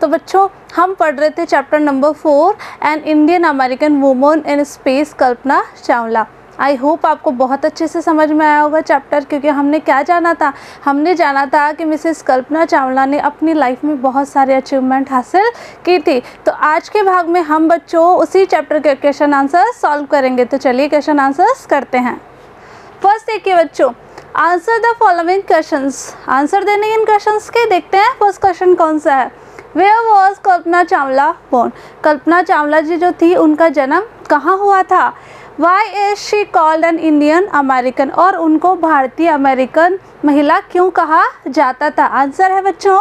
तो बच्चों हम पढ़ रहे थे chapter number 4 N Indian American woman in space Kalpana Chawla. I hope आपको बहुत अच्छे से समझ में आया होगा चैप्टर, क्योंकि हमने क्या जाना था, हमने जाना था कि मिसेस कल्पना चावला ने अपनी लाइफ में बहुत सारे अचीवमेंट हासिल की थी। तो आज के भाग में हम बच्चों उसी चैप्टर के क्वेश्चन आंसर सॉल्व करेंगे। तो चलिए क्वेश्चन आंसर्स करते हैं। फर्स्ट देखिए बच्चों, answer the following questions. Answer देने इन क्वेश्चंस के देखते हैं। फर्स्ट क्वेश्चन कौन सा है? Where was Kalpana Chawla born? Kalpana Chawla ji जो थी उनका जन्म कहाँ हुआ था? Why is she called an Indian American? और उनको भारतीय अमेरिकन महिला क्यों कहा जाता था? आंसर है बच्चों,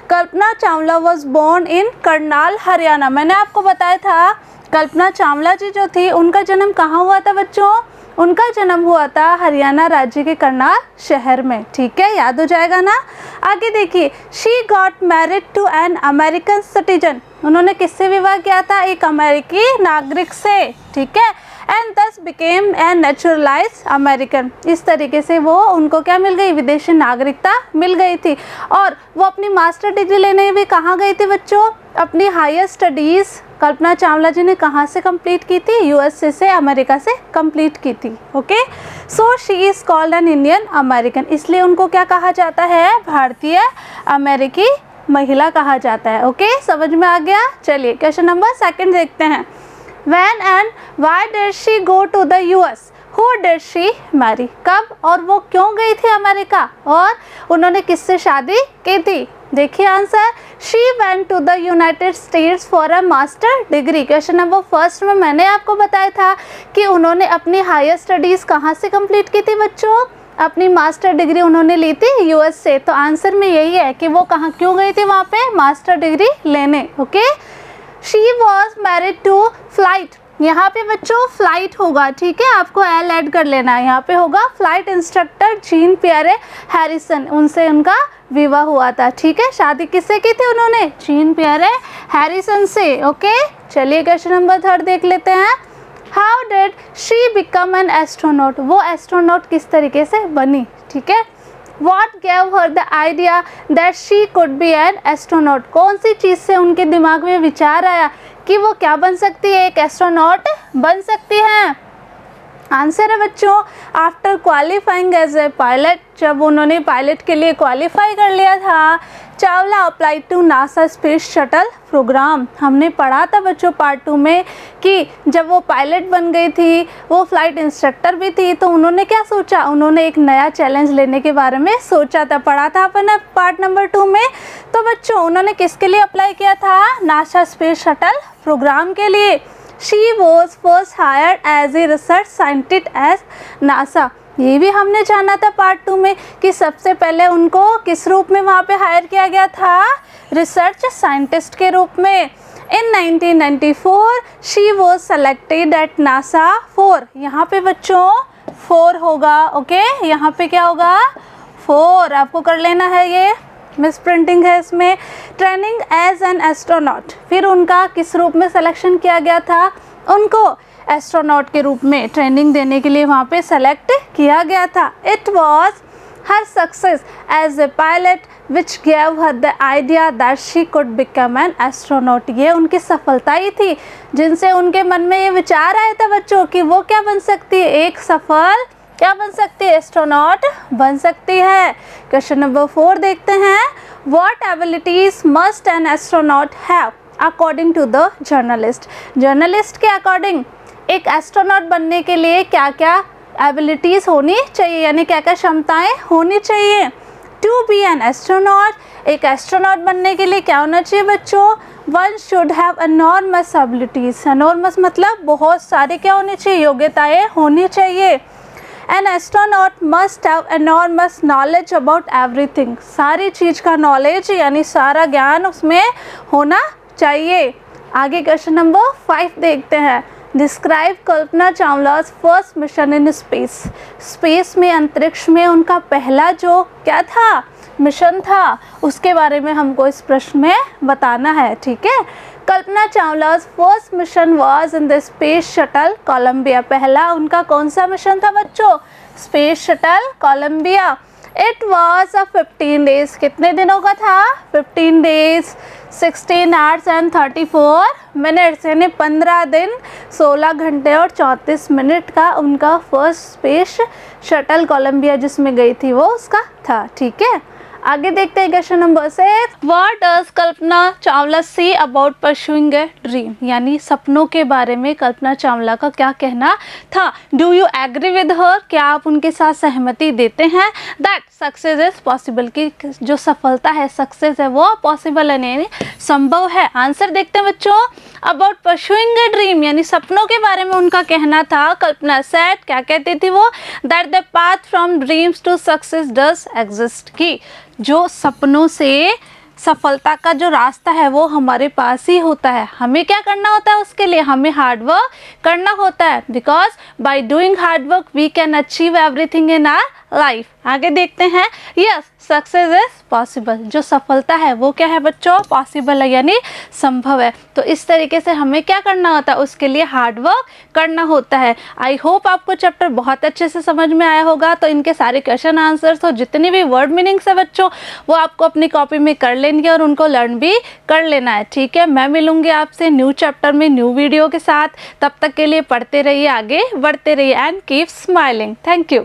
Kalpana Chawla was born in Karnal Haryana. मैंने आपको बताया था कल्पना चावला जी जो थी उनका जन्म कहाँ हुआ था बच्चों? उनका जन्म हुआ था हरियाणा राज्य के करनाल शहर में। ठीक है, याद हो जाएगा ना। आगे देखिए, she got married to an American citizen. उन्होंने किससे विवाह किया था? एक अमेरिकी नागरिक से। ठीक है, एंड दस बिकेम एन नेचुरलाइज्ड अमेरिकन। इस तरीके से वो उनको क्या मिल गई? विदेशी नागरिकता मिल गई थी। और वो अपनी मास्टर डिग्री लेने भी कहाँ गई थी बच्चों? अपनी हायर स्टडीज़ कल्पना चावला जी ने कहाँ से कंप्लीट की थी? यूएसए से, अमेरिका से कंप्लीट की थी। Okay, so she is called an Indian American. इसलिए उनको क्या कहा जाता है? भारतीय अमेरिकी महिला कहा जाता है। ओके, समझ में आ गया। चलिए क्वेश्चन नंबर सेकंड देखते हैं। When and why did she go to the US? Who did she marry? कब और वो क्यों गई थी अमेरिका? और उन्होंने किससे शादी की थी? देखिए answer, she went to the United States for a master degree. Question number first में मैंने आपको बताया था कि उन्होंने अपनी हायर स्टडीज़ कहाँ से कंप्लीट की थी बच्चों? अपनी मास्टर डिग्री उन्होंने ली थी यूएस से। तो आंसर में यही है कि वो कहाँ क्यों गई थी वहाँ पे मास्टर डिग्री लेने। Okay, she was married to flight. यहाँ पे बच्चों फ्लाइट होगा, ठीक है, आपको एल ऐड कर लेना है। यहाँ पे होगा flight instructor Jean Pierre Harrison. उनसे उनका विवाह हुआ था। ठीक है, शादी किससे की थी उन्होंने? जीन पियरे हैरिसन से। ओके, चलिए क्वेश्चन नंबर थर्ड देख लेते हैं। How did she become an astronaut? वो एस्ट्रोनॉट किस तरीके से बनी? ठीक है, What gave her the idea that she could be an astronaut? कौन सी चीज़ से उनके दिमाग में विचार आया कि वो क्या बन सकती है? एक एस्ट्रोनॉट बन सकती है। आंसर है बच्चों, after qualifying as a pilot. जब उन्होंने पायलट के लिए क्वालिफाई कर लिया था, Chawla apply to NASA space shuttle programme. हमने पढ़ा था बच्चों पार्ट 2 में कि जब वो पायलट बन गई थी, वो फ्लाइट इंस्ट्रक्टर भी थी, तो उन्होंने क्या सोचा? उन्होंने एक नया चैलेंज लेने के बारे में सोचा था। पढ़ा था अपन पार्ट नंबर 2 में। तो बच्चों उन्होंने किसके लिए अप्लाई किया था? नासा स्पेस शटल प्रोग्राम के लिए। She was first hired as a research scientist at NASA। ये भी हमने जाना था पार्ट 2 में कि सबसे पहले उनको किस रूप में वहाँ पे हायर किया गया था? रिसर्च साइंटिस्ट के रूप में। In 1994 she was selected at NASA 4। यहाँ पे बच्चों 4 होगा। ओके, यहाँ पे क्या होगा? 4 आपको कर लेना है, ये मिस प्रिंटिंग है इसमें। Training as an astronaut. फिर उनका किस रूप में सिलेक्शन किया गया था? उनको एस्ट्रोनॉट के रूप में ट्रेनिंग देने के लिए वहाँ पे सेलेक्ट किया गया था। It was her success as a pilot which gave her the idea that she could become an astronaut. ये उनकी सफलता ही थी जिनसे उनके मन में ये विचार आया था बच्चों कि वो क्या बन सकती है? एक सफल क्या बन सकती है? एस्ट्रोनॉट बन सकती है। क्वेश्चन नंबर 4 देखते हैं। What abilities must an astronaut have according to the journalist? Journalist के अकॉर्डिंग एक एस्ट्रोनॉट बनने के लिए क्या क्या एबिलिटीज होनी चाहिए, यानी क्या क्या क्षमताएं होनी चाहिए? टू बी एन एस्ट्रोनॉट, एक एस्ट्रोनॉट बनने के लिए क्या होना चाहिए बच्चों? One should have enormous abilities. Enormous मतलब बहुत सारी क्या होनी चाहिए? योग्यताएं होनी चाहिए। An astronaut must have enormous knowledge about everything। सारी चीज़ का नॉलेज यानी सारा ज्ञान उसमें होना चाहिए। आगे क्वेश्चन नंबर 5 देखते हैं। Describe Kalpana Chawla's first mission in space. Space में, अंतरिक्ष में उनका पहला जो क्या था? मिशन था, उसके बारे में हमको इस प्रश्न में बताना है। ठीक है, Kalpana Chawla's first mission was in the space shuttle Columbia. पहला उनका कौन सा मिशन था बच्चों? Space shuttle Columbia. It was a 15 days. कितने दिनों का था? 15 डेज। 16 hours and 34 minutes, यानी 15 दिन 16 घंटे और 34 मिनट का उनका फर्स्ट स्पेस शटल कोलंबिया जिसमें गई थी वो उसका था। ठीक है, आगे देखते हैं question number 6। What does Kalpana Chawla say about pursuing a dream, यानी सपनों के बारे में कल्पना चावला का क्या कहना था। Do you agree with her, क्या आप उनके साथ सहमति देते हैं। दैट सक्सेस इज पॉसिबल, कि जो सफलता है, सक्सेस है, वो पॉसिबल है, यानी संभव है। आंसर देखते हैं बच्चों। अबाउट परस्यूइंग ए ड्रीम, यानी सपनों के बारे में उनका कहना था। कल्पना सेड, क्या कहती थी वो, that the path from dreams to success does exist, की जो सपनों से सफलता का जो रास्ता है वो हमारे पास ही होता है। हमें क्या करना होता है, उसके लिए हमें हार्ड वर्क करना होता है। Because by doing hard work we can achieve everything in our life. आगे देखते हैं। यस, सक्सेस इज पॉसिबल, जो सफलता है वो क्या है बच्चों, पॉसिबल है, यानी संभव है। तो इस तरीके से हमें क्या करना होता है, उसके लिए हार्ड वर्क करना होता है। आई होप आपको चैप्टर बहुत अच्छे से समझ में आया होगा। तो इनके सारे क्वेश्चन आंसर्स और जितनी भी वर्ड मीनिंग्स है बच्चों, वो आपको अपनी कॉपी में कर लेंगे और उनको लर्न भी कर लेना है। ठीक है, मैं मिलूंगी आपसे न्यू चैप्टर में न्यू वीडियो के साथ। तब तक के लिए पढ़ते रहिए, आगे बढ़ते रहिए and keep smiling. Thank you.